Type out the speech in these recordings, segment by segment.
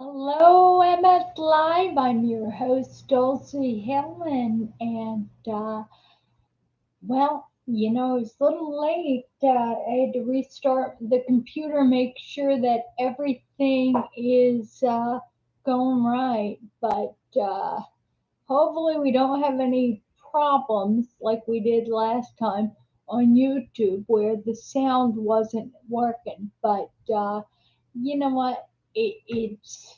Hello, MS Live. I'm your host, Dulci Helen, and it's a little late. I had to restart the computer, make sure that everything is going right. But hopefully, we don't have any problems like we did last time on YouTube where the sound wasn't working. But you know what? It's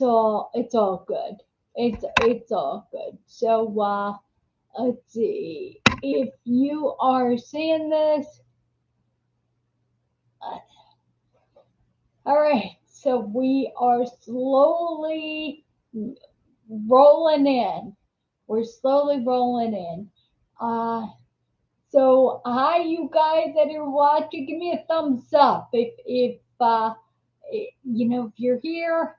all good. It's all good. So let's see. If you are seeing this, uh, all right. So we are slowly rolling in. We're slowly rolling in. Uh, so hi, you guys that are watching. Give me a thumbs up if you're here.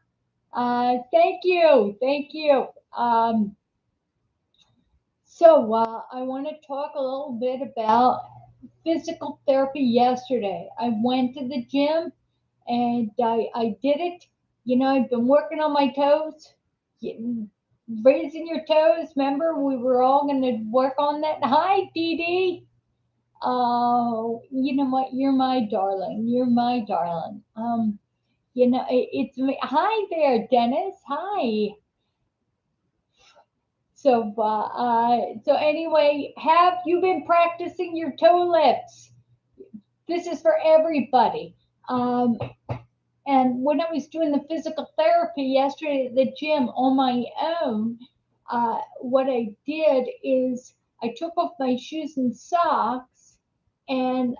Thank you. So I want to talk a little bit about physical therapy yesterday. I went to the gym and I did it. I've been working on my toes, raising your toes. Remember, we were all going to work on that. Hi, Dee Dee. Oh, you know what? You're my darling. You're my darling. It's me. Hi there, Dennis. Hi. So anyway, have you been practicing your toe lifts? This is for everybody. Um, and when I was doing the physical therapy yesterday at the gym on my own, what I did is I took off my shoes and socks, and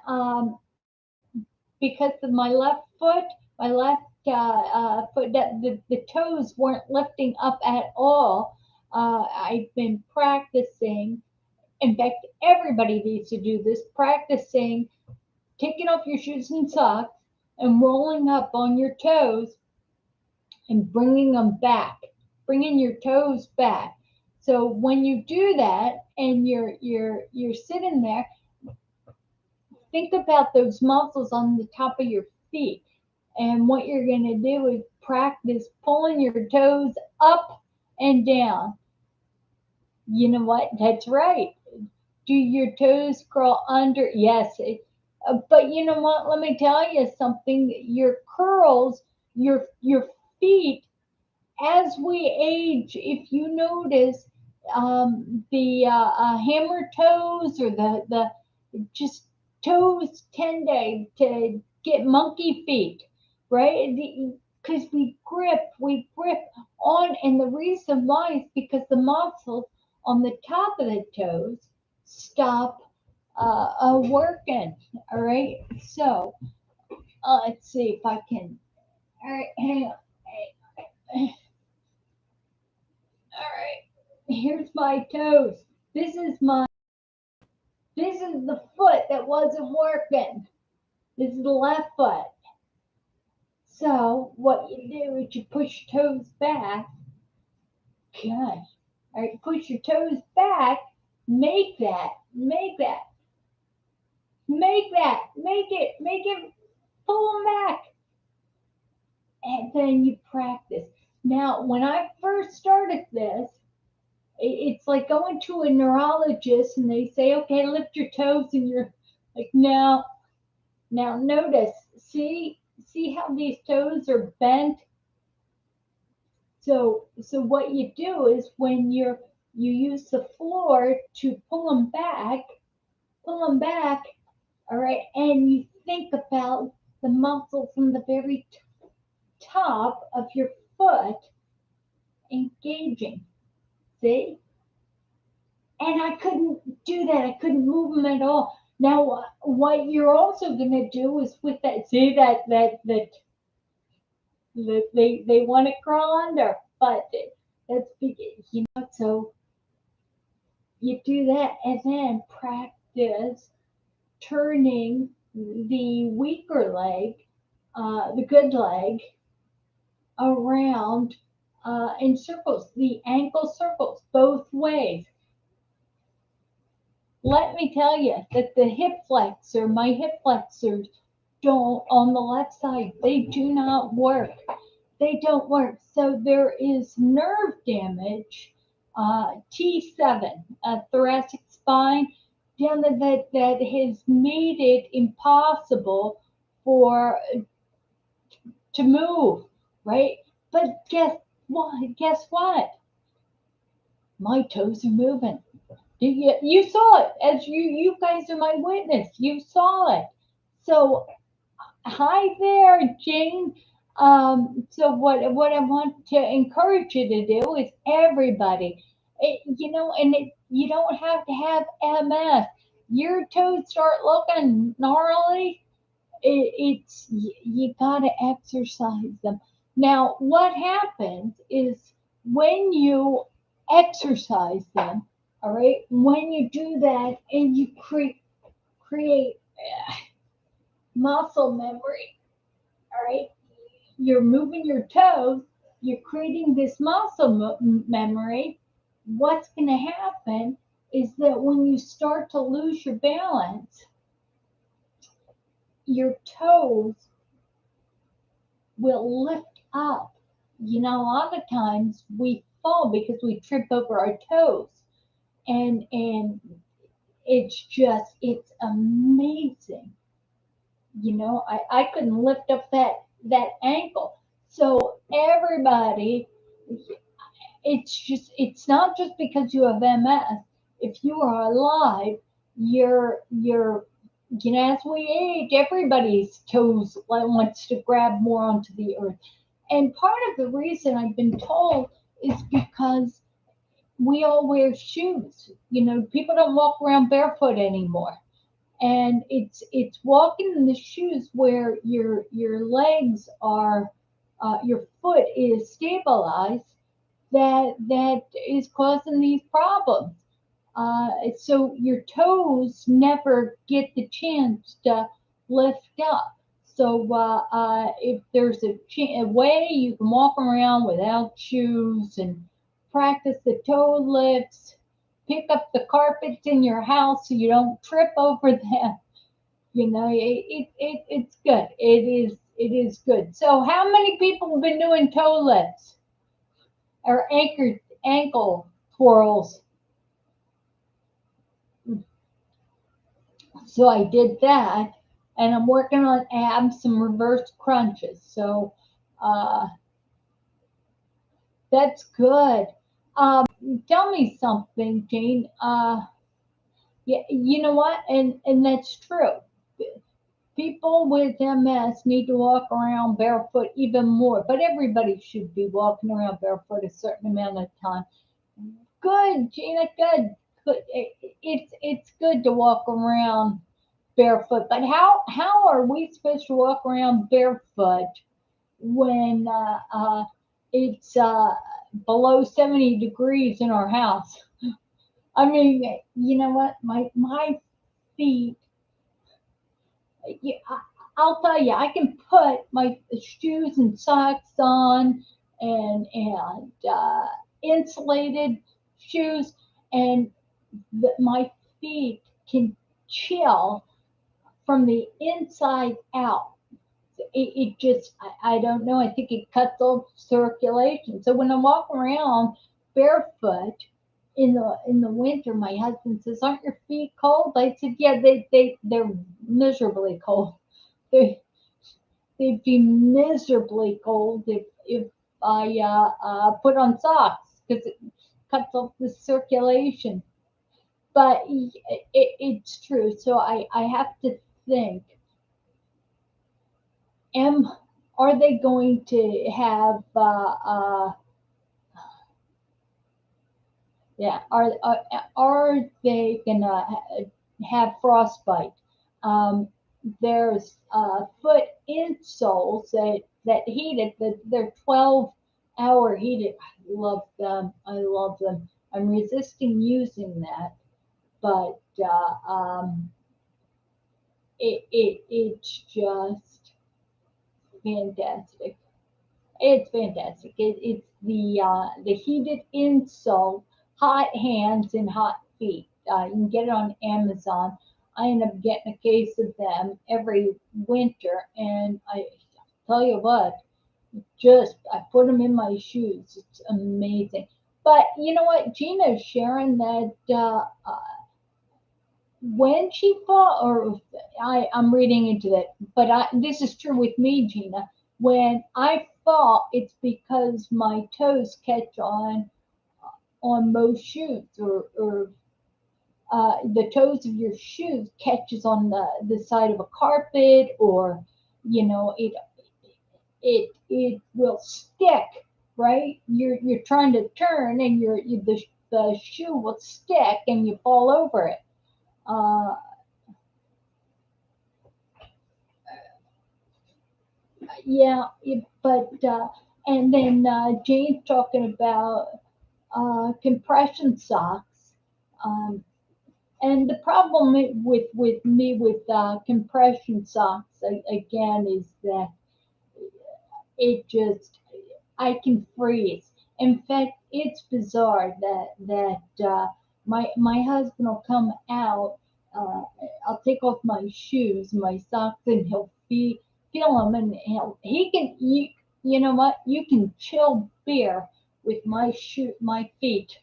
because of my left foot, my left foot, the toes weren't lifting up at all. I've been practicing. In fact, everybody needs to do this, practicing taking off your shoes and socks and rolling up on your toes and bringing them back, bringing your toes back. So when you do that and you're sitting there, think about those muscles on the top of your feet. And what you're going to do is practice pulling your toes up and down. You know what? That's right. Do your toes curl under? Yes. But you know what? Let me tell you something. Your curls, your feet, as we age, if you notice, the hammer toes or the just toes tend to get monkey feet, right? Because we grip on, and the reason why is because the muscles on the top of the toes stop working. All right, so let's see if I can. All right, hang on. All right, here's my toes. This is my. This is the foot that wasn't working. This is the left foot. So what you do is you push your toes back. Gosh. All right, push your toes back. Make it, pull them back. And then you practice. Now, when I first started this, it's like going to a neurologist and they say, okay, lift your toes, and you're like, no. Now notice, see how these toes are bent? So what you do is when you use the floor to pull them back, all right, and you think about the muscle from the very top of your foot engaging. See? And I couldn't do that. I couldn't move them at all. Now, what you're also going to do is with that, see that they want to crawl under, but that's so you do that and then practice turning the weaker leg, the good leg, around in circles, the ankle circles, both ways. Let me tell you that my hip flexors don't, on the left side, they do not work. they don't work. So there is nerve damage, T7, thoracic spine, down that has made it impossible for to move, right? But guess what? Guess what? My toes are moving. You saw it, as you guys are my witness. You saw it. So hi there, Jane. So what I want to encourage you to do is everybody, you don't have to have MS. Your toes start looking gnarly. You gotta exercise them. Now, what happens is when you exercise them, all right, when you do that and you create muscle memory, all right, you're moving your toes, you're creating this muscle memory. What's going to happen is that when you start to lose your balance, your toes will lift up. A lot of times we fall because we trip over our toes, and it's amazing. I couldn't lift up that ankle. So everybody, it's not just because you have MS. If you are alive, you're as we age, everybody's toes wants to grab more onto the earth. And part of the reason I've been told is because we all wear shoes. People don't walk around barefoot anymore. And it's walking in the shoes where your legs are, your foot is stabilized, that is causing these problems. So your toes never get the chance to lift up. So if there's a way you can walk around without shoes and practice the toe lifts, pick up the carpets in your house so you don't trip over them. It's good. It is good. So how many people have been doing toe lifts or ankle twirls? So I did that, and I'm working on abs, some reverse crunches. So uh, that's good. Tell me something, Jane. Yeah, you know what? And that's true. People with MS need to walk around barefoot even more, but everybody should be walking around barefoot a certain amount of time. Good, Gina. Good. Good. It's good to walk around barefoot. But how are we supposed to walk around barefoot when it's below 70 degrees in our house? I mean, you know what? My feet. Yeah, I'll tell you, I can put my shoes and socks on and insulated shoes, and my feet can chill from the inside out. It just, I don't know. I think it cuts off circulation. So when I walk around barefoot in the winter, my husband says, "Aren't your feet cold?" I said, "Yeah, they're miserably cold. They they'd be miserably cold if I put on socks because it cuts off the circulation." But it's true. So I have to think, am are they going to have yeah, are they gonna have frostbite? Um, there's foot insoles that heated, that they're 12-hour heated. I love them. I love them. I'm resisting using that, but it's just fantastic. It's fantastic. It's the heated insole, hot hands and hot feet. You can get it on Amazon. I end up getting a case of them every winter, and I tell you what, Just I put them in my shoes. It's amazing. But you know what? Gina's sharing that when she fall, or I'm reading into that, but this is true with me, Gina. When I fall, it's because my toes catch on most shoes, or the toes of your shoes catches on the side of a carpet, or it will stick, right? You're trying to turn, and the shoe will stick, and you fall over it. Uh, yeah, but and then Jane's talking about compression socks. Um, and the problem with me with compression socks again is that it just I can freeze. In fact, it's bizarre that my husband will come out. Uh, I'll take off my shoes, my socks, and he'll feel them, and he can you know what? You can chill beer with my feet.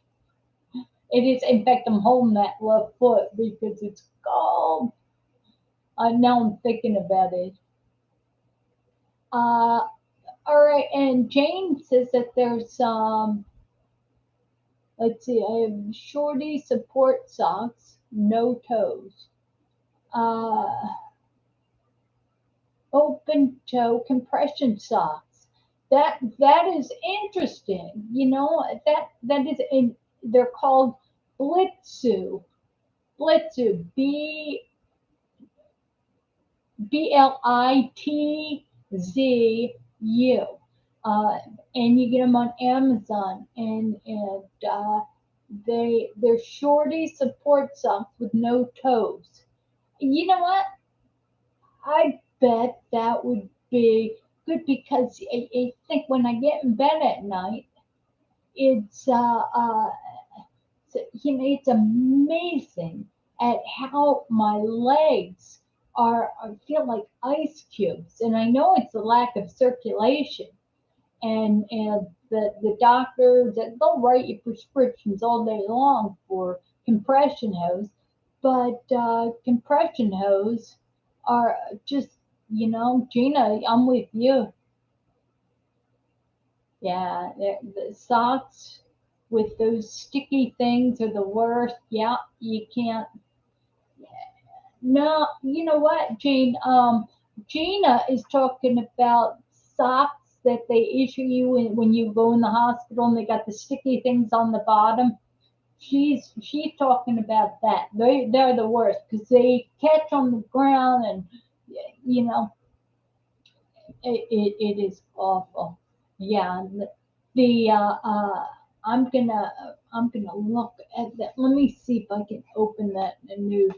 It is. In fact, I'm holding that left foot because it's cold. Now I'm thinking about it. Uh, all right, and Jane says that there's let's see, I have shorty support socks, no toes. Uh, open toe compression socks. That is interesting. That is in. They're called Blitzu. Blitzu. Blitzu. Uh, and you get them on Amazon, and they're shorty support socks with no toes. You know what? I bet that would be good because I think when I get in bed at night, it's it's amazing at how my legs are feel like ice cubes, and I know it's a lack of circulation. And the doctors they'll write you prescriptions all day long for compression hose, but compression hose are just Gina, I'm with you. Yeah, the socks with those sticky things are the worst. Yeah, you can't. No, you know what, Jane? Gina is talking about socks that they issue you when you go in the hospital, and they got the sticky things on the bottom. She's talking about that. They're the worst because they catch on the ground, and you know it is awful. Yeah, the I'm gonna look at that. Let me see if I can open that in a new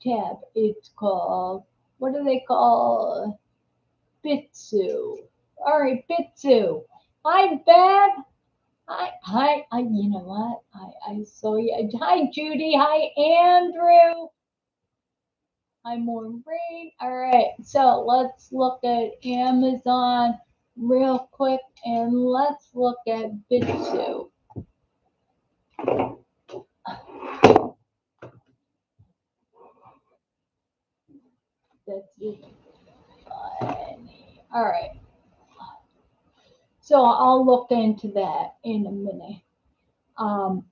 tab. It's called, what do they call, Bitsu. All right, Bitsu. Hi, Beth. Hi. You know what? I saw you. Hi, Judy. Hi, Andrew. Hi, Maureen. All right, so let's look at Amazon real quick, and let's look at Bitsu. That's it. All right, so I'll look into that in a minute. Um,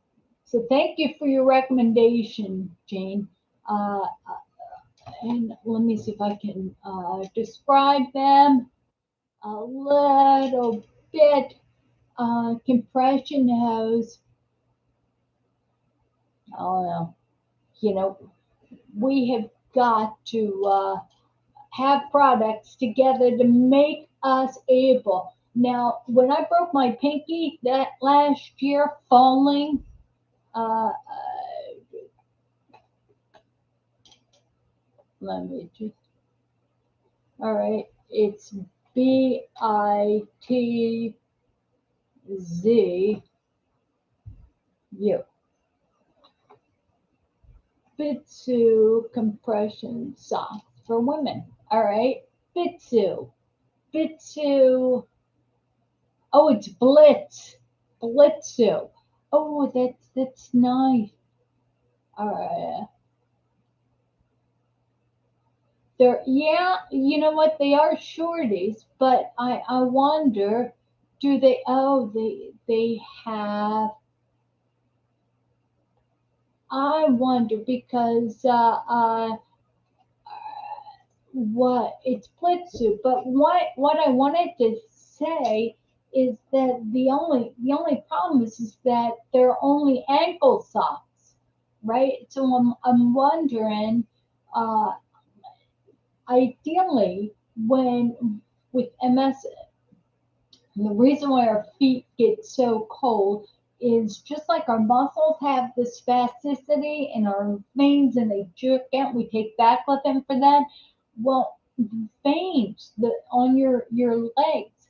so thank you for your recommendation, Jane. Uh, and let me see if I can describe them a little bit. Compression hose. I don't know. You know, we have got to have products together to make us able. Now, when I broke my pinky that last year falling, uh, let me just, all right, it's Bitzu, Bitsu compression socks for women. All right, Bitsu. Bitsu. Oh, it's Blitz. Blitzu. Oh, that's nice. All right. They're, yeah, you know what? They are shorties, but I wonder, do they? Oh, they have. I wonder because what it's Blitzu. But what I wanted to say is that the only problem is that they're only ankle socks, right? So I'm wondering, uh, ideally, when with MS, the reason why our feet get so cold is just like our muscles have the spasticity in our veins and they jerk out. We take baclofen for that. Well, veins on your legs,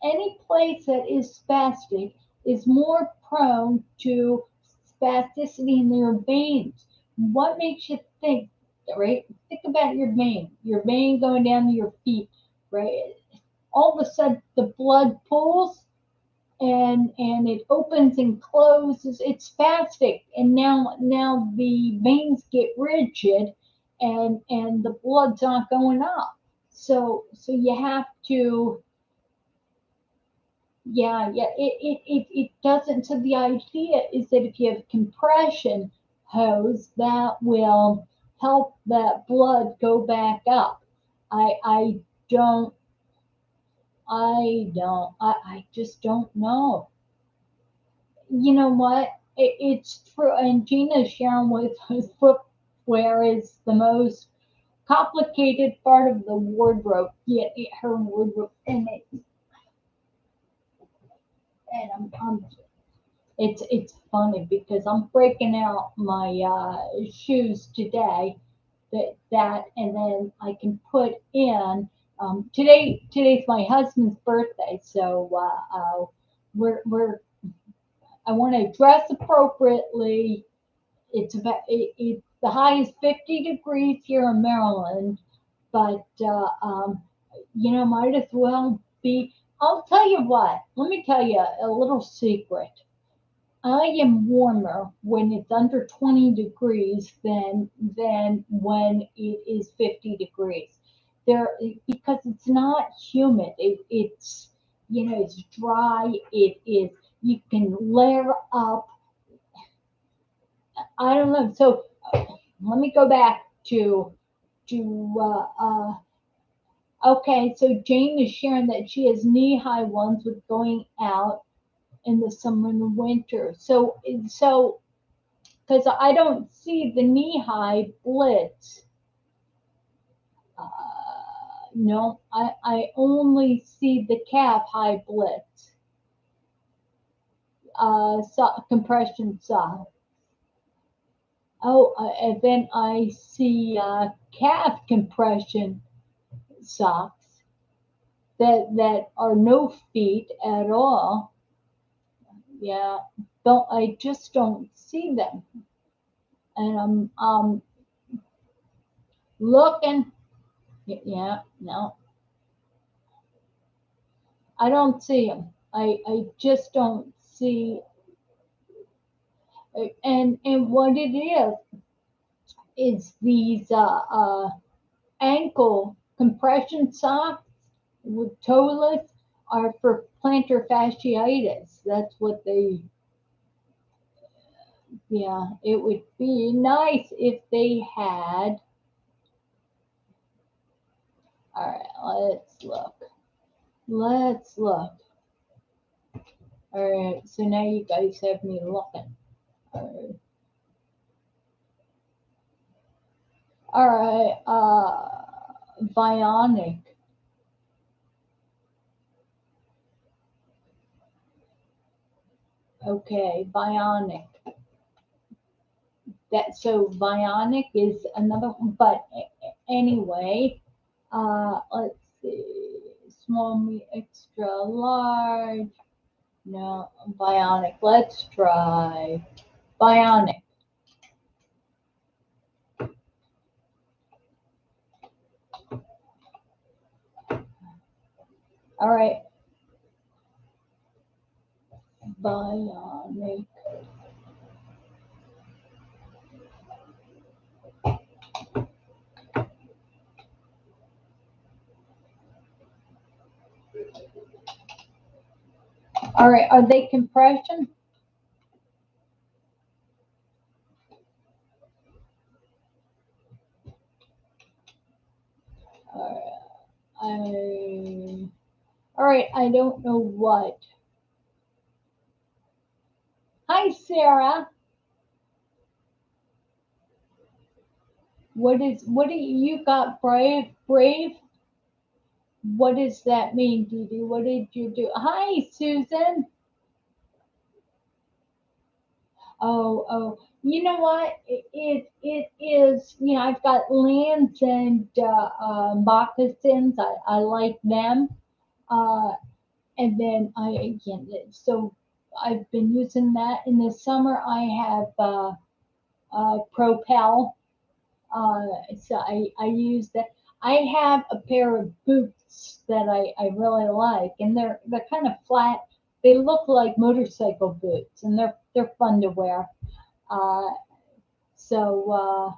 any place that is spastic is more prone to spasticity in their veins. What makes you think, right? Think about your vein going down to your feet, right? All of a sudden the blood pools and it opens and closes. It's spastic, and now the veins get rigid, and the blood's not going up. So you have to, yeah. It doesn't. So the idea is that if you have compression hose, that will help that blood go back up. I don't I just don't know. You know what? It's true. And Gina's sharing with us footwear is the most complicated part of the wardrobe. Yeah, her wardrobe, I'm it's funny because I'm breaking out my shoes today. That and then I can put in. Today's my husband's birthday, so we're I want to dress appropriately. It's the high is 50 degrees here in Maryland, but might as well be. I'll tell you what. Let me tell you a little secret. I am warmer when it's under 20 degrees than when it is 50 degrees. There because it's not humid. It's dry. It is you can layer up. I don't know. So let me go back to okay. So Jane is sharing that she has knee high ones with going out in the summer and the winter. So because I don't see the knee high blitz. No, I only see the calf high blitz. Compression sock. Oh, and then I see calf compression socks that are no feet at all. Yeah, don't I just don't see them, and I'm looking. Yeah, no, I don't see them. I just don't see. And what it is these ankle compression socks with toeless are for plantar fasciitis. That's what they. Yeah, it would be nice if they had. All right, let's look. Let's look. All right, so now you guys have me looking. All right, bionic. Okay, bionic. That so bionic is another one, but anyway, let's see, small, me, extra large. No, bionic. Let's try bionic. All right. Bionic. All right. Are they compression? I. All right. I don't know what. Hi, Sarah. What do you got? Brave, brave. What does that mean, Dee Dee? What did you do? Hi, Susan. Oh. You know what? It is. You know, I've got Lands and moccasins. I like them. Uh, and then I again. So I've been using that in the summer. I have Propel. So I use that. I have a pair of boots that I really like, and they're kind of flat. They look like motorcycle boots, and they're fun to wear. Uh, so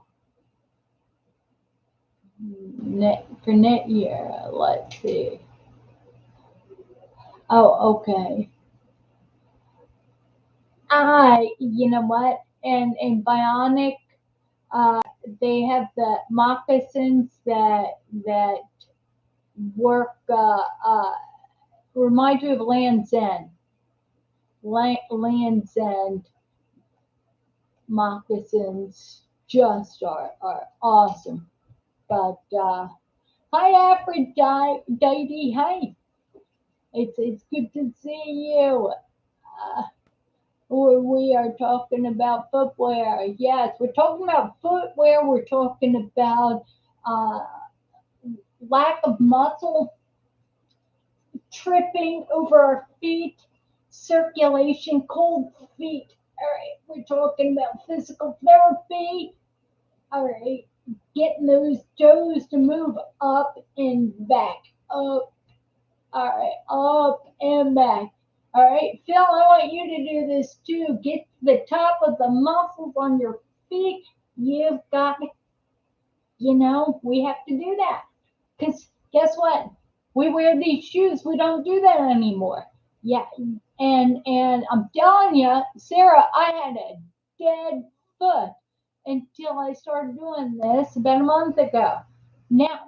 for net year, let's see. Oh, okay. You know what? And Bionic, they have the moccasins that work. Remind you of Land's End. Land's End moccasins just are awesome. But hi, Aphrodite. Hi, it's good to see you. Uh, we are talking about footwear. Yes, we're talking about footwear. We're talking about uh, lack of muscle, tripping over our feet, circulation, cold feet. All right, we're talking about physical therapy. All right, getting those toes to move up and back, up. All right, up and back. All right, Phil, I want you to do this too. Get the top of the muscles on your feet. You've got, we have to do that. Because guess what? We wear these shoes. We don't do that anymore. Yeah, and I'm telling you, Sarah, I had a dead foot until I started doing this about a month ago. Now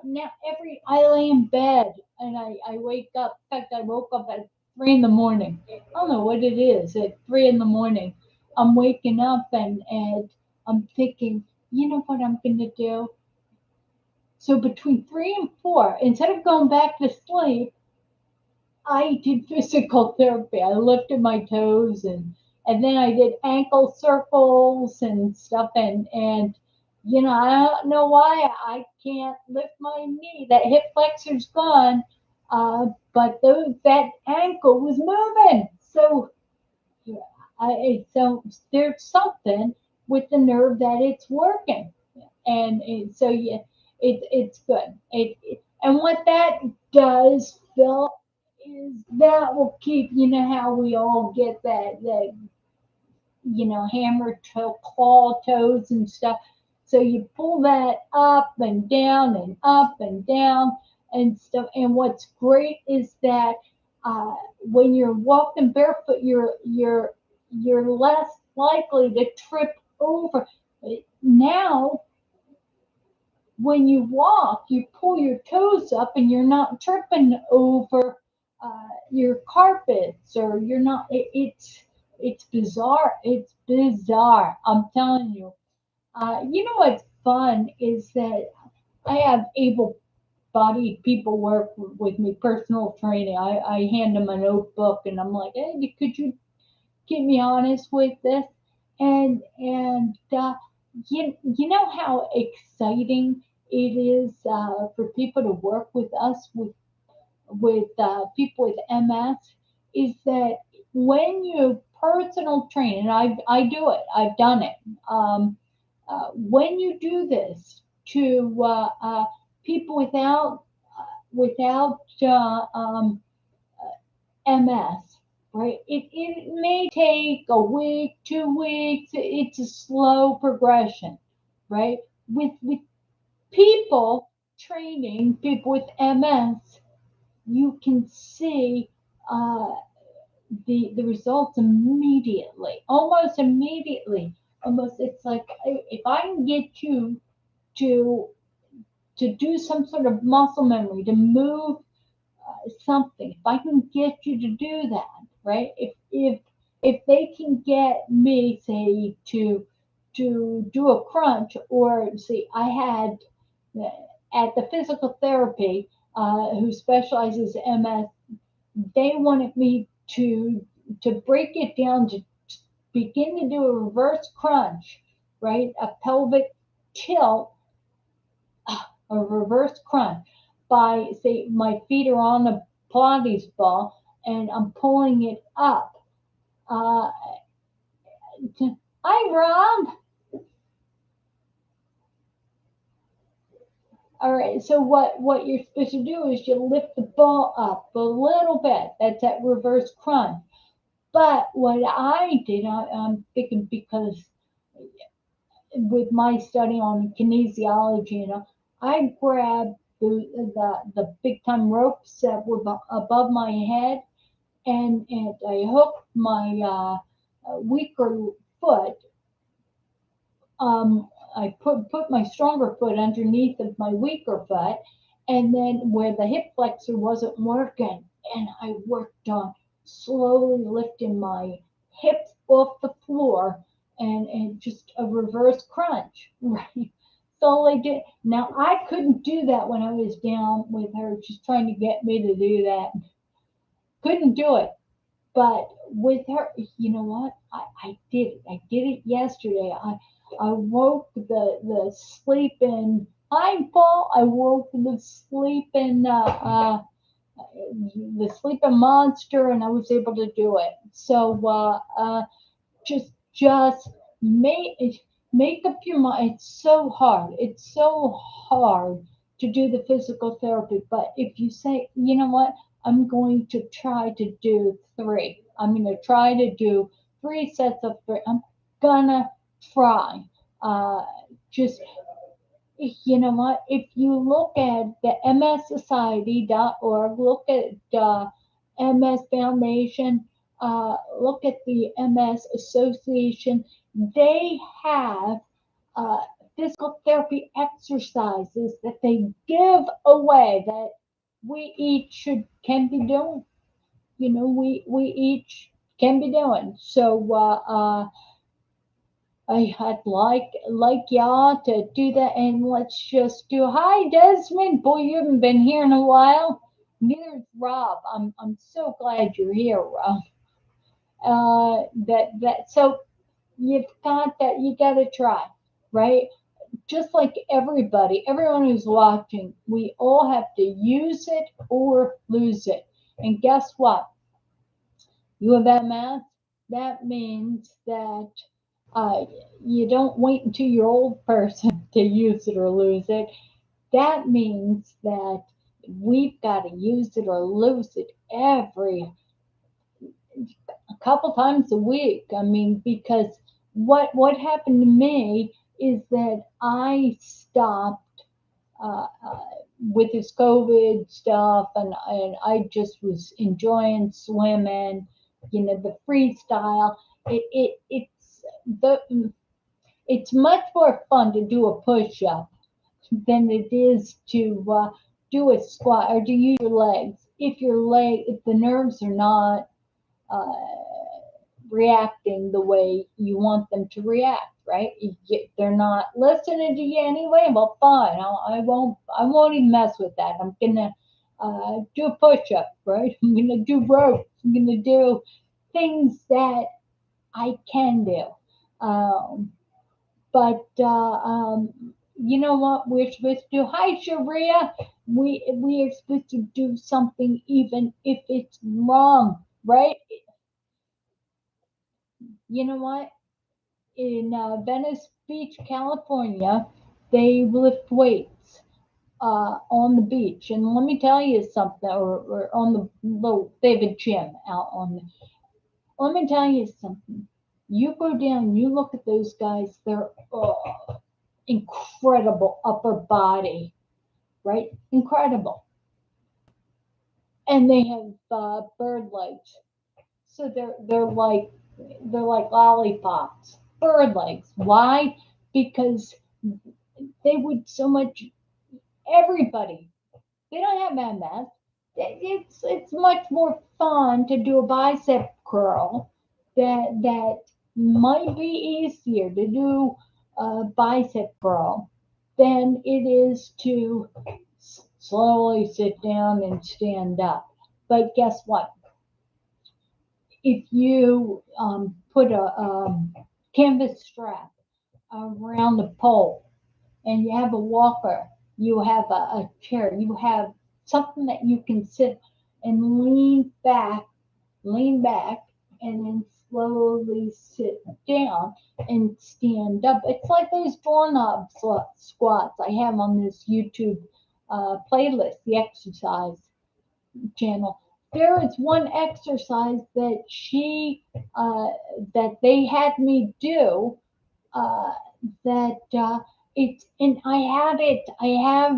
I lay in bed and I wake up. In fact, I woke up at 3 in the morning. I don't know what it is at 3 in the morning. I'm waking up and I'm thinking, you know what I'm gonna do? So between 3 and 4, instead of going back to sleep, I did physical therapy. I lifted my toes and then I did ankle circles and stuff and I don't know why I can't lift my knee. That hip flexor's gone, but that ankle was moving. So yeah, so there's something with the nerve that it's working, and so yeah, it's good. And what that does, Phil, is that will keep, how we all get that hammer toe, claw toes and stuff. So you pull that up and down and up and down and stuff. And what's great is that when you're walking barefoot, you're less likely to trip over. Now, when you walk, you pull your toes up and you're not tripping over your carpets or you're not. It's bizarre. It's bizarre. I'm telling you. You know what's fun is that I have able-bodied people work with me, personal training. I hand them a notebook and I'm like, hey, could you keep me honest with this? And you know how exciting it is for people to work with us with people with MS is that when you personal train, and I do it, I've done it. When you do this to people without MS, right? It may take a week, 2 weeks. It's a slow progression, right? With people training people with MS, you can see uh, the results immediately, almost immediately. Almost, it's like if I can get you to do some sort of muscle memory, to move something, if I can get you to do that, right? If they can get me, say, to do a crunch, or see, I had at the physical therapy who specializes MS, they wanted me to break it down, to begin to do a reverse crunch, right? A pelvic tilt, a reverse crunch by, say, my feet are on a Pilates ball and I'm pulling it up. Uh, Hi, Rob. All right. So what you're supposed to do is you lift the ball up a little bit. That's that reverse crunch. But what I did, I'm thinking, because with my study on kinesiology, I grabbed the big time ropes that were above my head, and I hooked my weaker foot. I put my stronger foot underneath of my weaker foot, and then where the hip flexor wasn't working, and I worked on slowly lifting my hips off the floor, and just a reverse crunch, right? So I did. Now I couldn't do that when I was down with her, just trying to get me to do that. Couldn't do it. But with her, you know what? I did it. I did it yesterday. I woke the sleeping mindful. I woke the sleeping monster, and I was able to do it. So just make up your mind. It's so hard. It's so hard to do the physical therapy. But if you say, you know what, I'm going to try to do three. I'm going to try to do 3 sets of three. I'm gonna try. Uh, just you know what? If you look at the mssociety.org, look at MS Foundation, look at the MS Association, they have uh, physical therapy exercises that they give away that we each can be doing. We each can be doing. So I'd like y'all to do that, and let's just do. Hi, Desmond. Boy, you haven't been here in a while. Neither's Rob. I'm so glad you're here, Rob. So you've got that. You got to try, right? Just like everyone who's watching, we all have to use it or lose it. And guess what? You have MS. That means that uh, you don't wait until you're old person to use it or lose it. That means that we've got to use it or lose it every a couple times a week. I mean, because what happened to me is that I stopped with this COVID stuff, and I just was enjoying swimming, the freestyle. The it's much more fun to do a push up than it is to do a squat or to use your legs. If the nerves are not uh, reacting the way you want them to react, right? They're not listening to you anyway. Well, fine. I won't. I won't even mess with that. I'm gonna do a push up, right? I'm gonna do ropes. I'm gonna do things that I can do. Um, but you know what we're supposed to do? Hi, Sharia. We are supposed to do something even if it's wrong, right? You know what? In Venice Beach, California, they lift weights. on the beach. And let me tell you something, or on the little, they have a gym out on the, let me tell you something. You go down, you look at those guys, they're incredible upper body, right? Incredible. And they have bird legs. So they're like lollipops, bird legs. Why? Because they would so much everybody. They don't have MS. It's much more fun to do a bicep curl that might be easier to do a bicep curl than it is to slowly sit down and stand up. But guess what? If you put a canvas strap around the pole and you have a walker, you have a chair, you have something that you can sit and lean back, and then slowly sit down and stand up. It's like those doorknob squats I have on this YouTube playlist, the exercise channel. There is one exercise that that they had me do uh, that it's and I have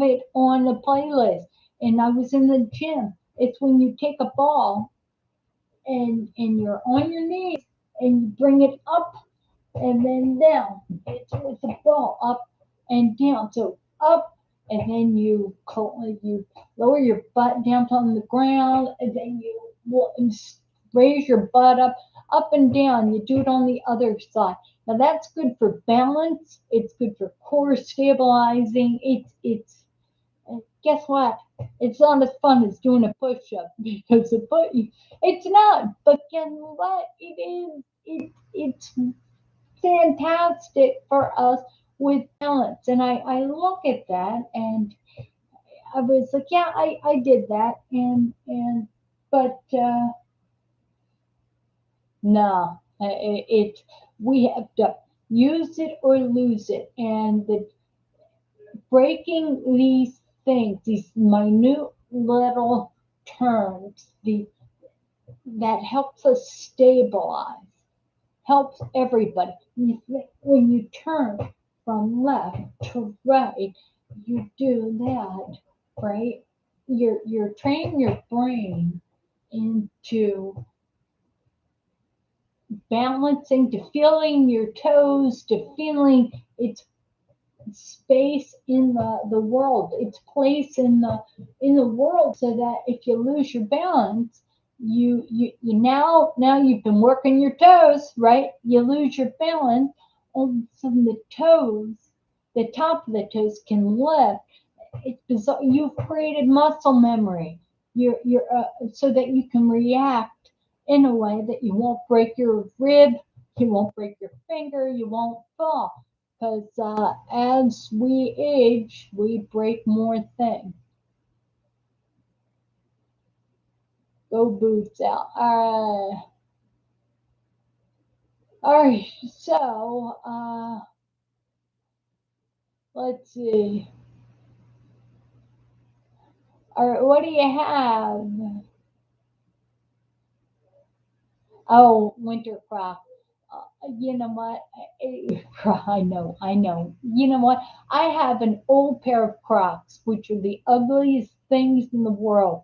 it on the playlist, and I was in the gym. It's when you take a ball and you're on your knees and you bring it up and then down. It's a ball up and down. So up, and then you lower your butt down on the ground, and then you raise your butt up and down. You do it on the other side. Now that's good for balance. It's good for core stabilizing. It's guess what? It's not as fun as doing a push up because it's not. But guess what? It is. It's fantastic for us with balance. And I look at that and I was like, yeah, I did that. But no, we have to use it or lose it. And the breaking these things, these minute little terms, that helps us stabilize, helps everybody. When you turn from left to right, you do that, right? You're training your brain into balancing, to feeling your toes, to feeling its space in the world, its place in the world, so that if you lose your balance, you now you've been working your toes, right? You lose your balance, all of a sudden the top of the toes can lift. It's bizarre. You've created muscle memory. You're so that you can react in a way that you won't break your rib, you won't break your finger, you won't fall. Because as we age, we break more things. Go boots out. All right. So let's see. All right. What do you have? Oh, winter crop. You know what? I know. You know what? I have an old pair of Crocs, which are the ugliest things in the world.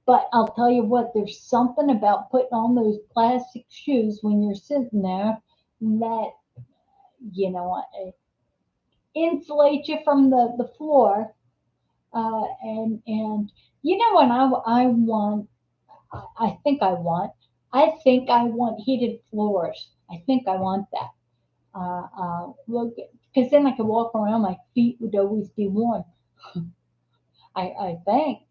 But I'll tell you what, there's something about putting on those plastic shoes when you're sitting there that, you know, insulate you from the floor. And you know what I want? I think I want. I think I want heated floors. I think I want that. Look, because then I could walk around. My feet would always be warm. I think.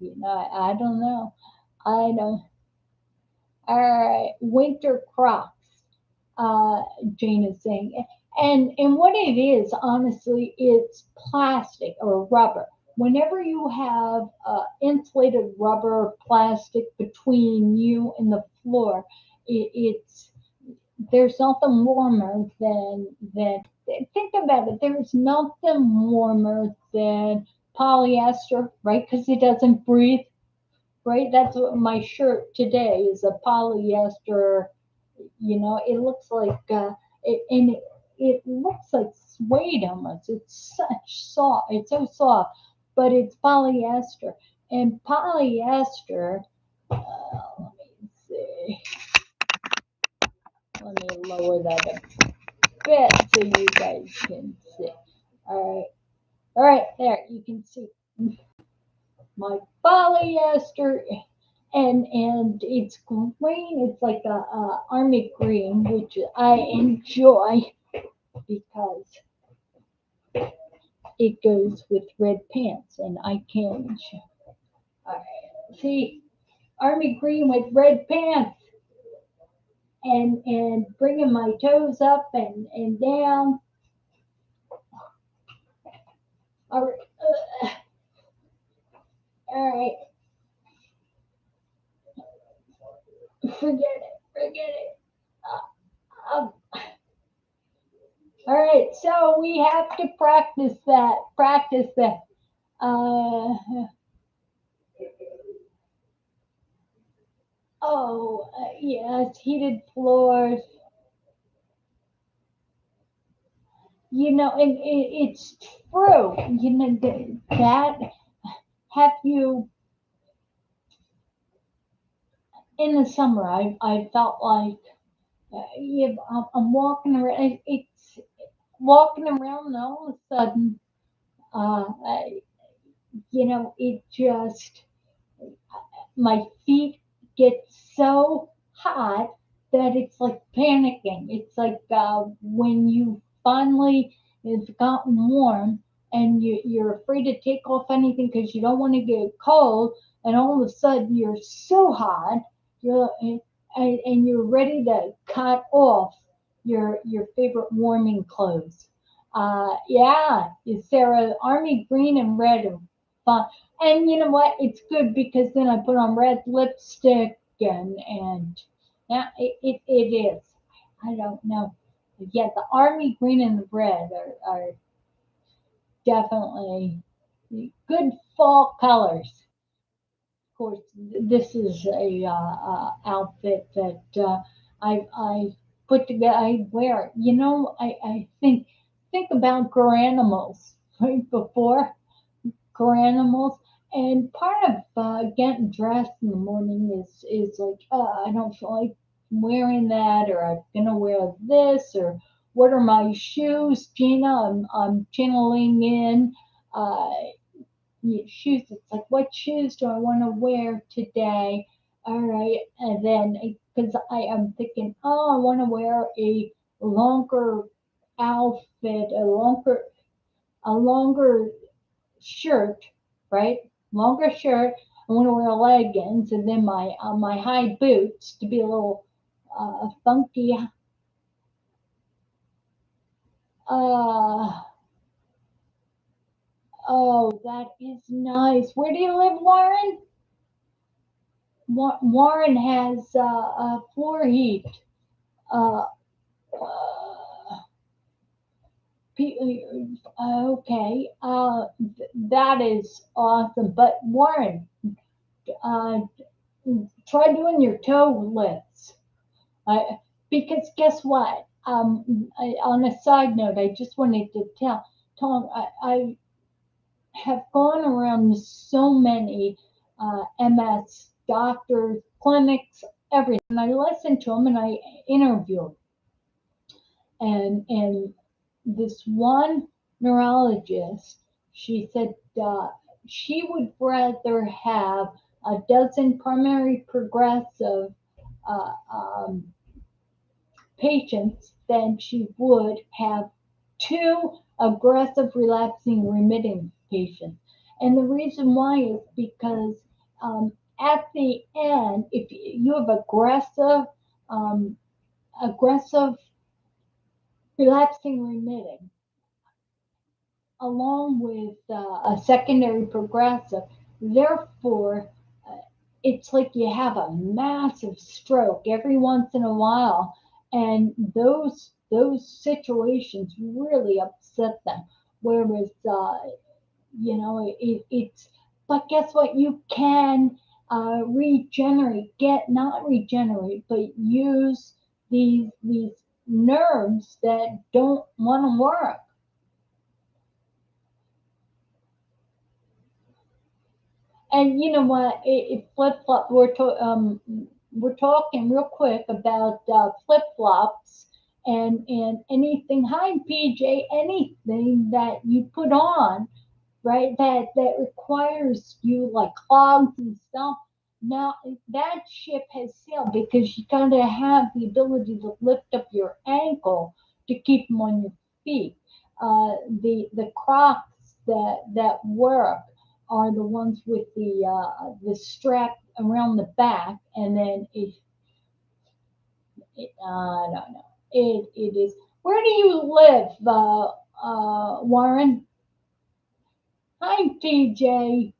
You know, I don't know. I don't. All right, winter Crocs. Jane is saying, and what it is, honestly, it's plastic or rubber. Whenever you have insulated rubber or plastic between you and the floor, it's there's nothing warmer than think about it. There's nothing warmer than polyester, right? Because it doesn't breathe, right? That's what my shirt today is, a polyester. It looks like it looks like suede almost. It's such soft. It's so soft, but it's polyester. And polyester. Let me see. Let me lower that a bit so you guys can see. All right, there you can see my polyester, and it's green. It's like a army green, which I enjoy because it goes with red pants, and I can see army green with red pants, and bringing my toes up and down. All right, all right. Forget it. Um, all right, so we have to practice that. Practice that. Uh, yes, heated floors. And it's true. That have you in the summer? I felt like yeah, I'm walking around. It's walking around, and all of a sudden, I, it just my feet get so hot that it's like panicking. It's like when you finally it's gotten warm and you're afraid to take off anything because you don't want to get cold, and all of a sudden you're so hot, you're and you're ready to cut off your favorite warming clothes. Yeah, Sarah, army green and red are fun. And you know what? It's good because then I put on red lipstick, and yeah, it is. I don't know. Yeah, the army green and the red are definitely good fall colors. Of course, this is a outfit that I put together. I wear. I think about Garanimals right before Garanimals. And part of getting dressed in the morning is like, I don't feel like wearing that, or I'm gonna wear this, or what are my shoes, Gina? I'm channeling in uh, shoes. It's like, what shoes do I want to wear today? All right, and then because I am thinking, oh, I want to wear a longer outfit, a longer shirt, right? Longer shirt. I want to wear leggings, and then my high boots to be a little funky. Uh, oh, that is nice. Where do you live, Warren? Warren has floor heat. Uh, uh, okay, that is awesome. But Warren, uh, try doing your toe lifts. Because guess what? On a side note, I just wanted to tell Tom, I have gone around so many MS doctors, clinics, everything. And I listen to them and I interview them. And this one neurologist, she said she would rather have a dozen primary progressive uh, um, patients than she would have two aggressive relapsing remitting patients. And the reason why is because at the end, if you have um, aggressive relapsing remitting, along with a secondary progressive, therefore, it's like you have a massive stroke every once in a while, and those those situations really upset them. Whereas, it's, but guess what? You can not regenerate, but use these nerves that don't want to work. And you know what? It flip flop. We're talking real quick about flip flops and anything. Hi, PJ. Anything that you put on, right? That requires you like clogs and stuff. Now that ship has sailed because you gotta have the ability to lift up your ankle to keep them on your feet. The Crocs that work are the ones with the strap around the back, and then I don't know. It is. Where do you live, Warren? Hi, PJ.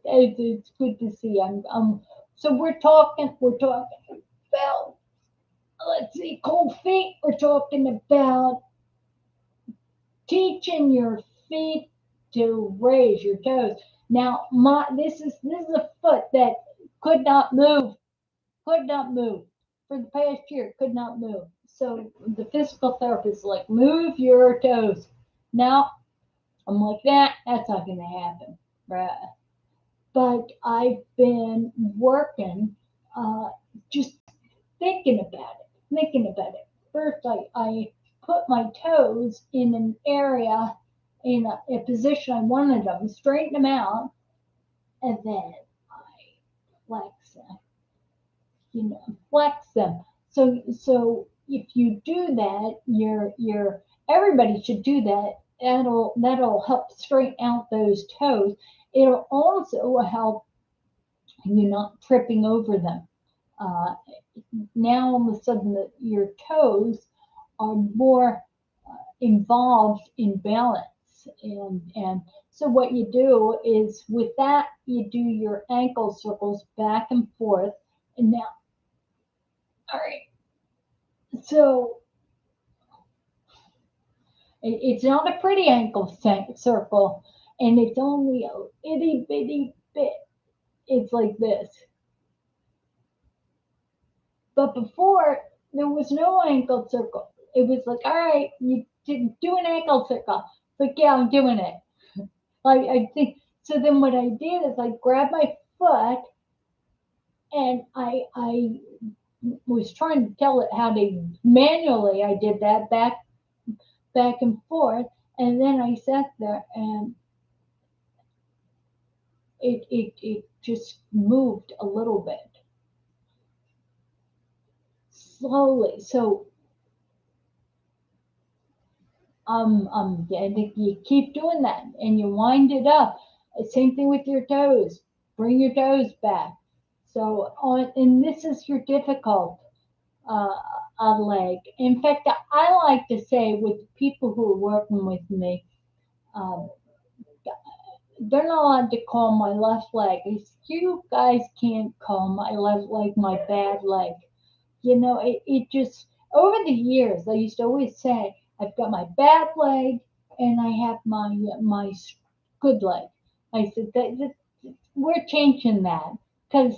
It's good to see you. So we're talking about, let's see, cold feet. We're talking about teaching your feet to raise your toes. Now, this is a foot that could not move, could not move for the past year, could not move. So the physical therapist is like, move your toes. Now I'm like, that's not going to happen, right? But I've been working, uh, just thinking about it. First, I put my toes in an area, in a position I wanted them, straighten them out, and then I flex them, flex them. So if you do that, everybody should do that. That'll help straighten out those toes. It'll also help you not tripping over them. Uh, Now all of a sudden your toes are more involved in balance, and so what you do is with that you do your ankle circles back and forth. And now, all right, so it's not a pretty ankle circle, and it's only a itty bitty bit. It's like this. But before, there was no ankle circle. It was like, all right, you do an ankle circle. Like, yeah, I'm doing it. I think so. Then what I did is I grabbed my foot and I was trying to tell it how to manually. I did that back and forth, and then I sat there and it just moved a little bit slowly. So and you keep doing that and you wind it up. Same thing with your toes. Bring your toes back. So and this is your difficult uh, leg. In fact, I like to say with people who are working with me, um, they're not allowed to call my left leg. You guys can't call my left leg my bad leg. It just, over the years, I used to always say, I've got my bad leg and I have my good leg. I said, we're changing that because,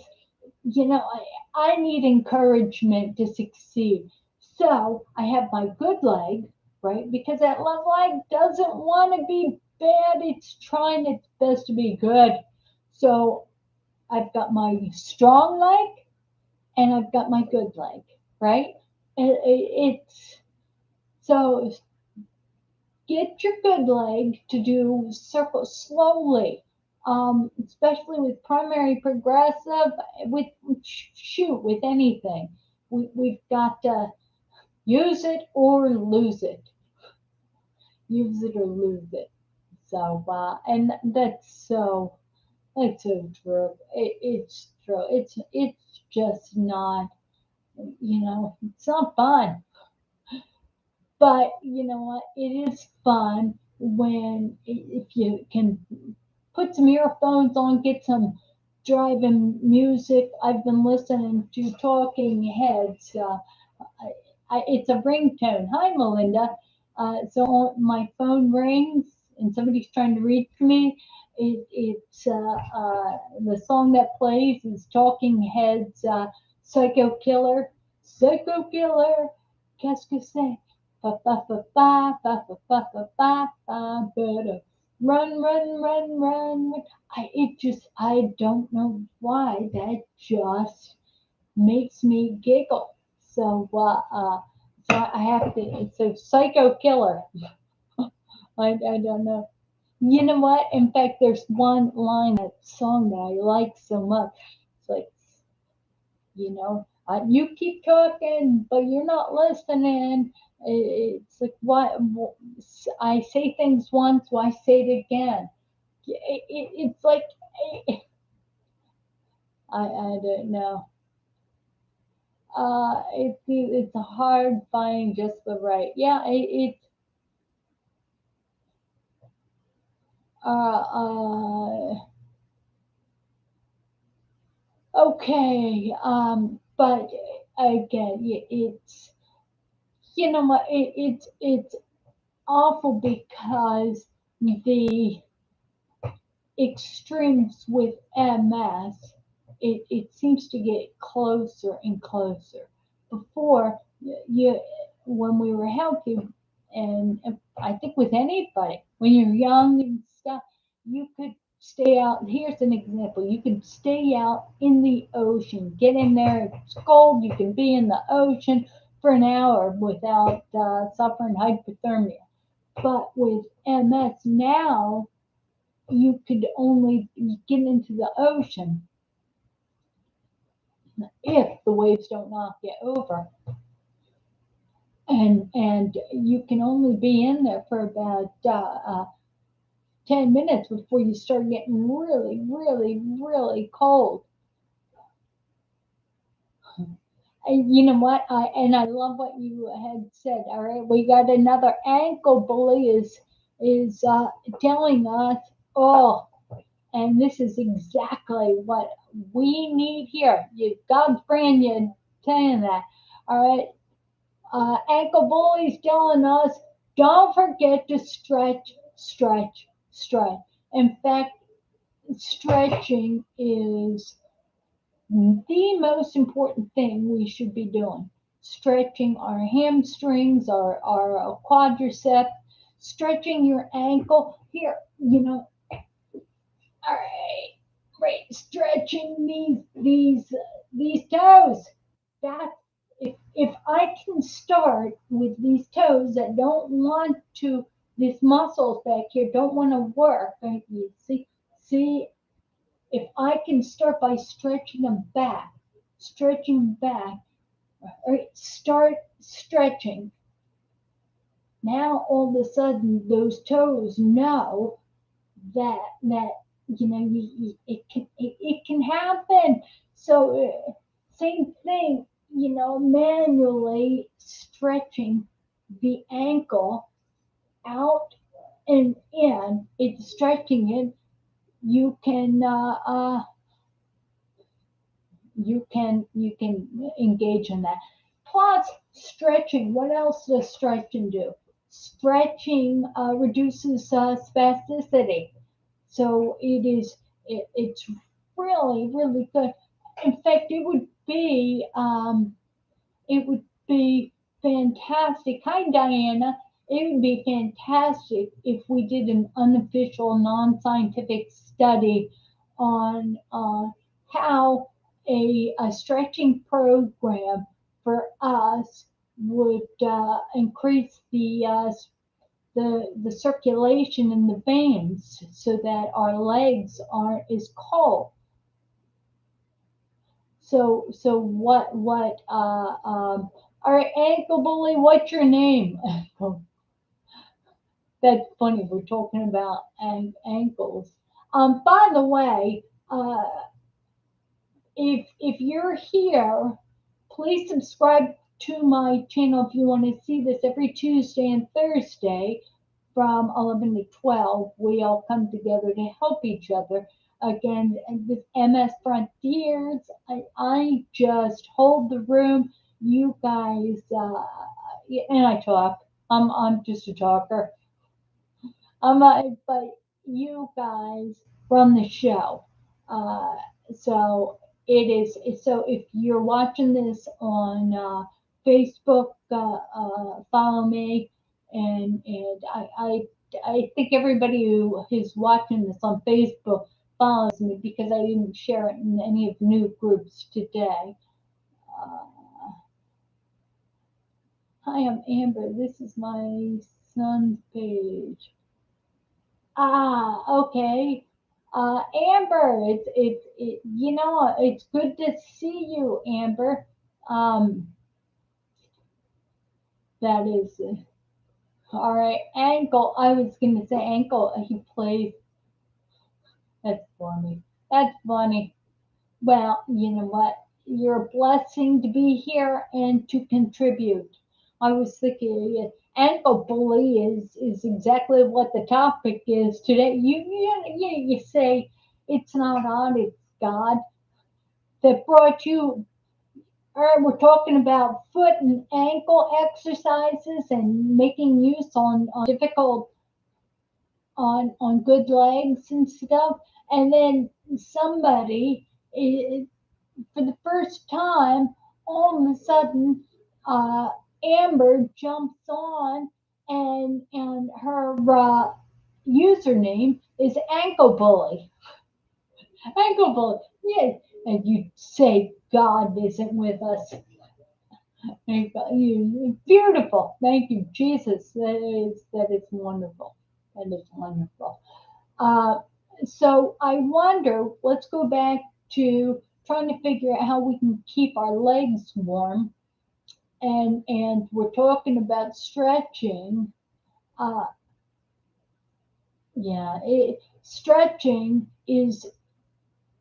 I need encouragement to succeed. So I have my good leg, right? Because that left leg doesn't want to be bad. It's trying its best to be good. So I've got my strong leg and I've got my good leg, right? It's so get your good leg to do circles slowly, especially with primary progressive, with shoot with anything. We've got to use it or lose it, use it or lose it. So and that's so true. It's true. It's just not. It's not fun. But you know what? It is fun when if you can put some earphones on, get some driving music. I've been listening to Talking Heads. it's a ringtone. Hi, Melinda. So my phone rings and somebody's trying to reach me. It's the song that plays is Talking Heads, Psycho Killer, Psycho Killer. Qu'est-ce que c'est? Fa fa fa fa fa fa fa fa fa fa. Better run, run, run, run. I don't know why that just makes me giggle. So, so I have to. It's a Psycho Killer. I don't know. You know what? In fact, there's one line in that song that I like so much. It's like, you keep talking, but you're not listening. It's like what I say things once, why say it again? It's like I don't know. It's hard finding just the right. Yeah, it's okay. But again, it's what it's awful because the extremes with MS, it seems to get closer and closer. Before, you, when we were healthy, and I think with anybody, when you're young and stuff, you could stay out. Here's an example: you could stay out in the ocean, get in there. It's cold. You can be in the ocean for an hour without suffering hypothermia. But with MS now, you could only get into the ocean if the waves don't knock you over. And you can only be in there for about 10 minutes before you start getting really, really, really cold. And you know what? I love what you had said. All right, we got another ankle bully is telling us, oh, and this is exactly what we need here. God's brand you saying that. All right. Ankle bullies telling us, don't forget to stretch, stretch, stretch. In fact, stretching is the most important thing we should be doing. Stretching our hamstrings, our quadriceps, stretching your ankle. Here, all right, right, stretching these toes. That if I can start with these toes that don't want to, these muscles back here don't want to work. Right? You see, if I can start by stretching back, or start stretching. Now all of a sudden those toes know that it can happen. So same thing, manually stretching the ankle out and in. It's stretching it. You can engage in that. Plus stretching. What else does stretching do? Stretching reduces spasticity. So it's really, really good. In fact, it would be fantastic. Hi, Diana. It would be fantastic if we did an unofficial, non-scientific study on how a stretching program for us would increase the circulation in the veins so that our legs aren't as cold. So what our ankle bully, what's your name? That's funny, we're talking about ankles. By the way, if you're here, please subscribe to my channel if you want to see this every Tuesday and Thursday from 11 to 12. We all come together to help each other. Again, with MS Frontiers, I just hold the room. you guys, and I talk. I'm just a talker. But you guys run the show. Uh, so it is. So if you're watching this on Facebook, follow me, and I think everybody who is watching this on Facebook follows me because I didn't share it in any of the new groups today. Uh, Hi, I'm Amber. This is my son's page. Okay. Amber, it's good to see you, Amber. Um, that is, all right. Ankle, I was going to say ankle, he plays. That's funny. That's funny. Well, you know what? You're a blessing to be here and to contribute. I was thinking ankle bully is exactly what the topic is today. You say it's not odd, it's God that brought you. We're talking about foot and ankle exercises and making use on difficult on good legs and stuff. And then somebody for the first time, all of a sudden, Amber jumps on, and her username is Ankle Bully. Ankle Bully, yes. And you say God isn't with us. Beautiful. Thank you, Jesus. That is wonderful. That is wonderful. Uh, so I wonder, let's go back to trying to figure out how we can keep our legs warm. And we're talking about stretching. Uh, yeah, stretching is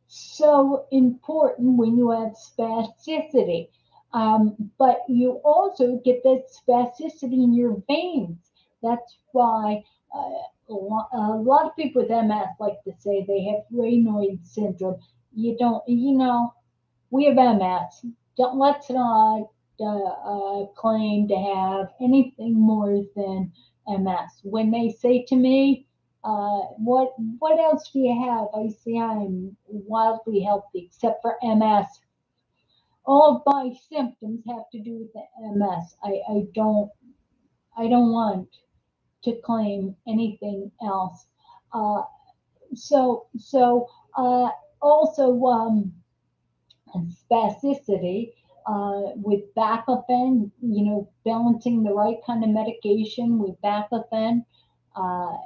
so important when you have spasticity. But you also get that spasticity in your veins. That's why a lot of people with MS like to say they have Raynaud's syndrome. You don't, we have MS. Let's not claim to have anything more than MS. When they say to me, what else do you have? I say I'm wildly healthy except for MS. All of my symptoms have to do with the MS. I don't want to claim anything else. Uh, so also spasticity with baclofen, balancing the right kind of medication with baclofen, uh,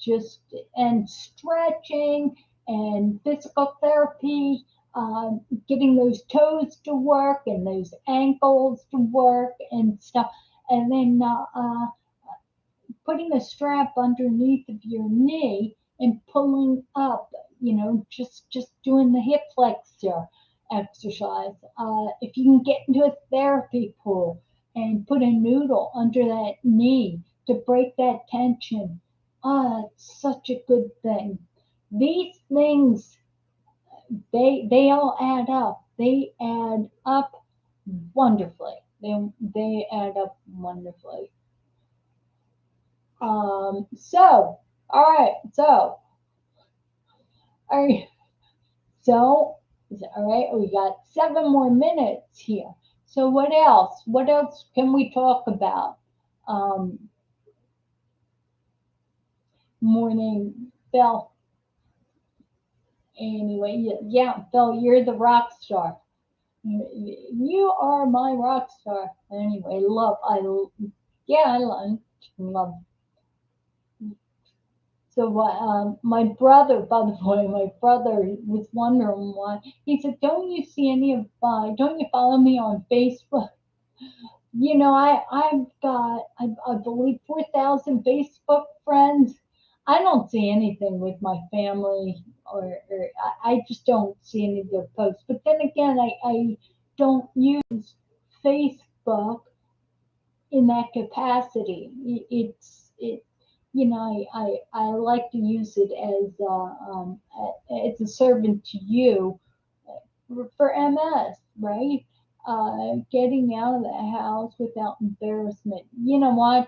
just and stretching and physical therapy, getting those toes to work and those ankles to work and stuff, and then putting a strap underneath of your knee and pulling up, just doing the hip flexor exercise. If you can get into a therapy pool and put a noodle under that knee to break that tension, it's such a good thing. These things, they all add up. They add up wonderfully. They add up wonderfully. All right. All right. So, all right. We got 7 more minutes here. So, what else? What else can we talk about? Um, Morning, Bell. Anyway, yeah, Bell, you're the rock star. You are my rock star. Anyway, yeah, I love. So my brother, by the way, my brother was wondering why. He said, don't you follow me on Facebook? I've got, I believe, 4,000 Facebook friends. I don't see anything with my family, or I just don't see any of their posts. But then again, I don't use Facebook in that capacity. I like to use it as a servant to you for MS, right? Getting out of the house without embarrassment. You know what?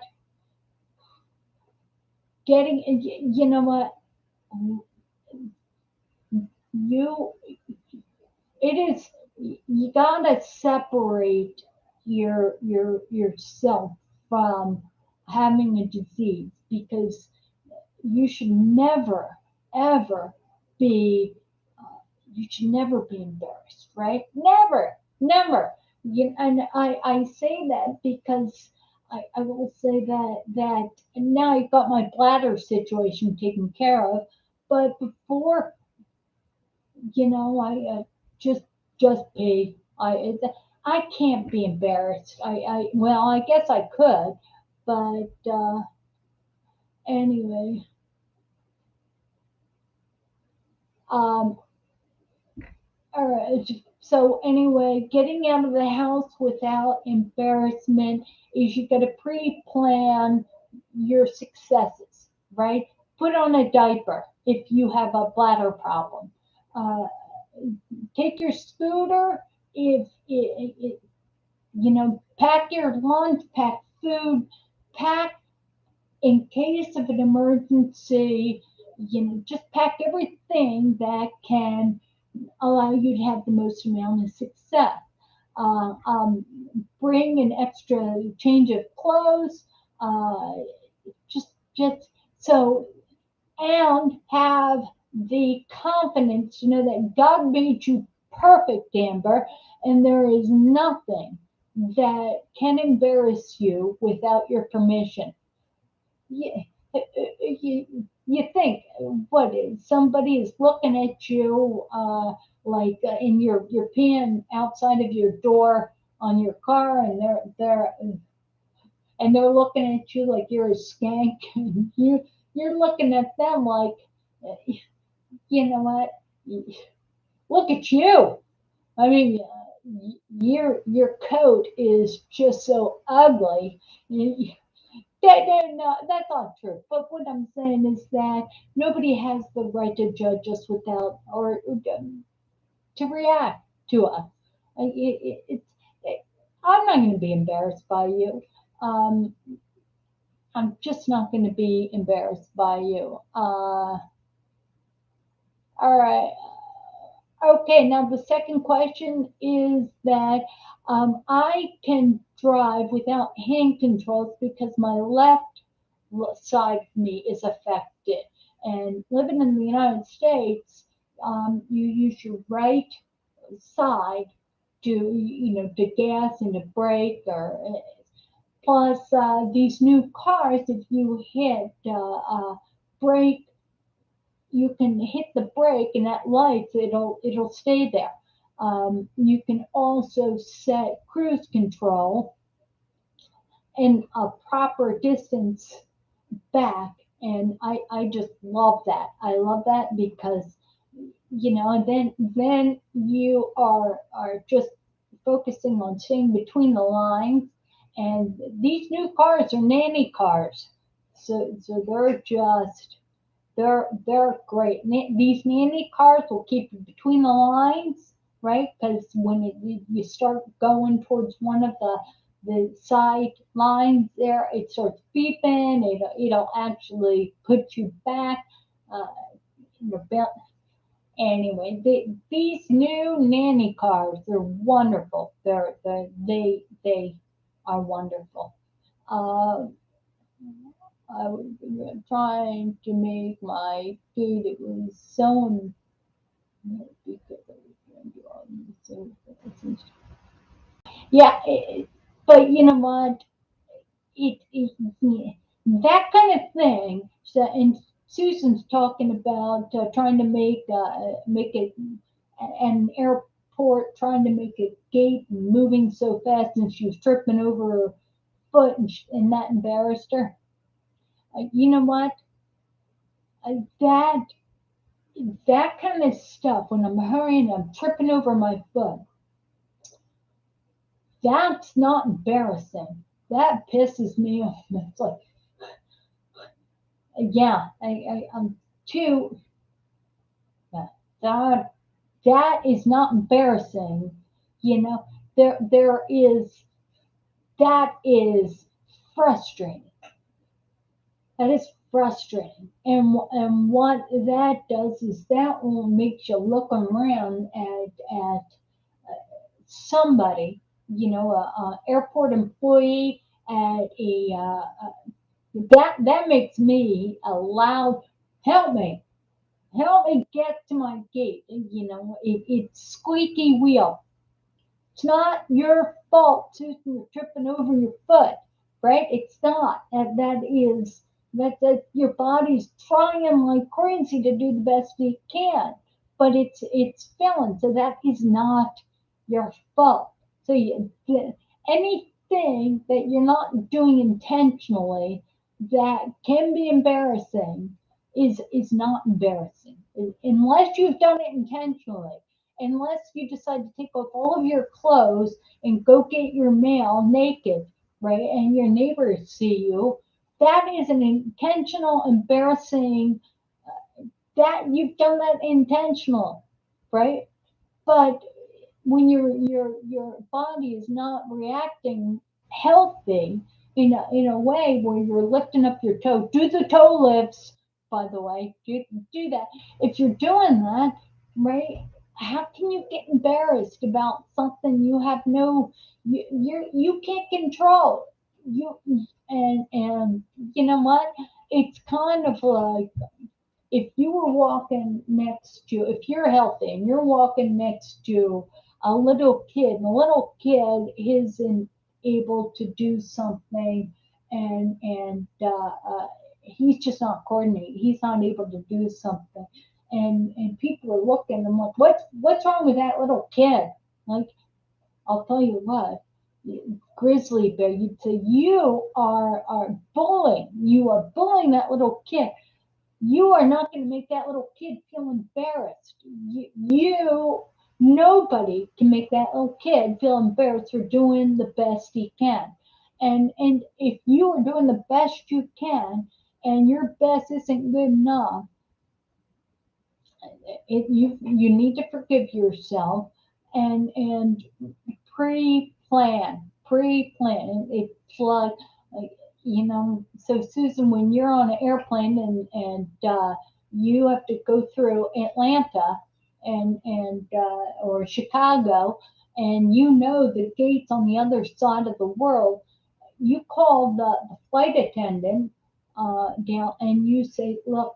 You know what? You, it is, you gotta separate yourself from having a disease because you should never, ever be, uh, you should never be embarrassed, right? Never, never. And I say that because I will say that now I've got my bladder situation taken care of, but before, I just just pee. I can't be embarrassed. Well, I guess I could, but anyway, um, all right. So anyway, getting out of the house without embarrassment is you got to pre-plan your successes, right? Put on a diaper if you have a bladder problem. Uh, Take your scooter if pack your lunch, pack food, pack in case of an emergency. Just pack everything that can allow you to have the most amount of success. Uh, um, Bring an extra change of clothes. Uh, just so and have the confidence to know that God made you perfect, Amber, and there is nothing that can embarrass you without your permission. You, you think what is somebody is looking at you like in your peeing outside of your door on your car and they're looking at you like you're a skank and you're looking at them like uh, you know what? Look at you. I mean, your coat is just so ugly. No, that's not true. But what I'm saying is that nobody has the right to judge us without or to react to us. It's I'm not going to be embarrassed by you. Um, I'm just not going to be embarrassed by you. All right. Okay, now the second question is that I can drive without hand controls because my left side of me is affected. And living in the United States, you use your right side to gas and to brake. Or plus, these new cars, if you hit brake you can hit the brake and that lights it'll stay there. You can also set cruise control in a proper distance back, and I just love that. I love that because and then you are just focusing on staying between the lines. And these new cars are nanny cars, so they're great. These nanny cars will keep you between the lines, right? Because when you start going towards one of the side lines there, it starts beeping. It'll actually put you back. Uh, your belt. Anyway, these new nanny cars, they're wonderful. They are wonderful. Uh, I was trying to make my food. It was so because I was trying to do all these things. Yeah, but you know what? Yeah, that kind of thing. So, and Susan's talking about trying to make it an airport, trying to make a gate moving so fast, and she was tripping over her foot, and that embarrassed her. You know what? That that kind of stuff when I'm hurrying, I'm tripping over my foot. That's not embarrassing. That pisses me off. It's like, yeah, I'm too. That that is not embarrassing. You know, there is, that is frustrating. That is frustrating. And what that does is that will make you look around at somebody, a airport employee at a that makes me a loud, help me, help me get to my gate. It's squeaky wheel. It's not your fault, Susan, you're tripping over your foot, right? It's not. That your body's trying like crazy to do the best it can, but it's failing. So that is not your fault. So anything that you're not doing intentionally that can be embarrassing is not embarrassing unless you've done it intentionally, unless you decide to take off all of your clothes and go get your mail naked, right? And your neighbors see you. That is an intentional, embarrassing, that you've done that intentional, right? But when your body is not reacting healthy in a way where you're lifting up your toe, do the toe lifts, by the way, do that. If you're doing that, right, how can you get embarrassed about something you have no, you can't control? You and you know what? It's kind of like if you were walking next to, if you're healthy and you're walking next to a little kid, and the little kid isn't able to do something, and he's just not coordinated, he's not able to do something, and people are looking, I'm like, what's wrong with that little kid? Like, I'll tell you what, grizzly bear, you'd say are bullying, you are bullying that little kid. You are not going to make that little kid feel embarrassed. Nobody can make that little kid feel embarrassed for doing the best he can. And if you are doing the best you can, and your best isn't good enough, you need to forgive yourself and pre-plan. It's like So Susan, when you're on an airplane and you have to go through Atlanta and or Chicago, and the gates on the other side of the world, you call the flight attendant down and you say, look,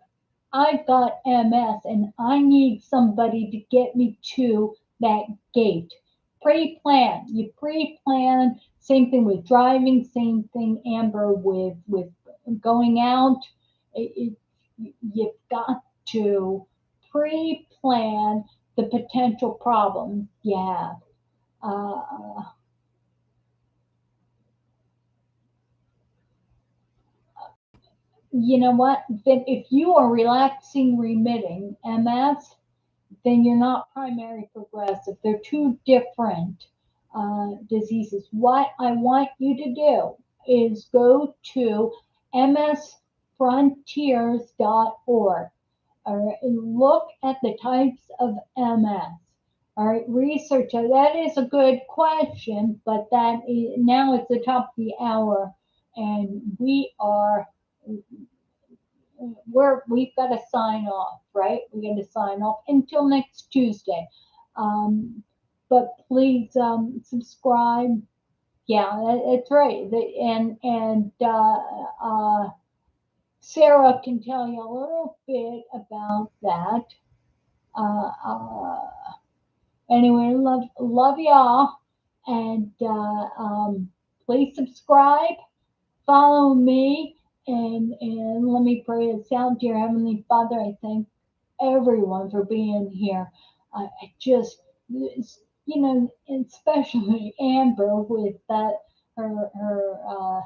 I've got MS and I need somebody to get me to that gate. Pre-plan. You pre-plan. Same thing with driving. Same thing, Amber, with going out. You've got to pre-plan the potential problems you have. Uh, you know what? Then if you are relaxing remitting MS, then you're not primary progressive. They're two different diseases. What I want you to do is go to msfrontiers.org. All right, and look at the types of MS. All right, research. That is a good question, but now it's the top of the hour, and we've got to sign off, right? We got to sign off until next Tuesday. Um, but please subscribe. Yeah, that's right. Sarah can tell you a little bit about that. Uh, uh, anyway, love y'all, and please subscribe, follow me, and let me pray us out. Dear Heavenly Father, I thank everyone for being here. I just, especially Amber with that her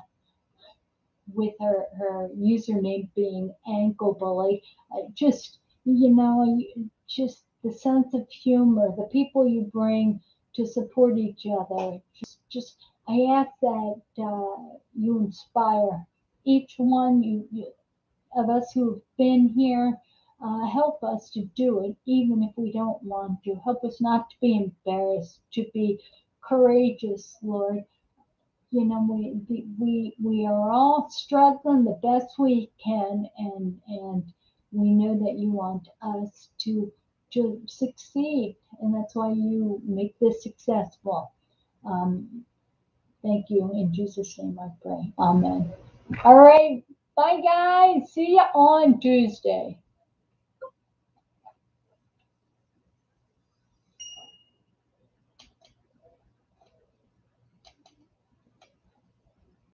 with her username being ankle bully. Just just the sense of humor, the people you bring to support each other. Just I ask that you inspire each one of us who've been here. Help us to do it, even if we don't want to. Help us not to be embarrassed, to be courageous, Lord. You know, we are all struggling the best we can, and we know that you want us to succeed, and that's why you make this successful. Um, Thank you. In Jesus' name I pray. Amen. All right. Bye, guys. See you on Tuesday.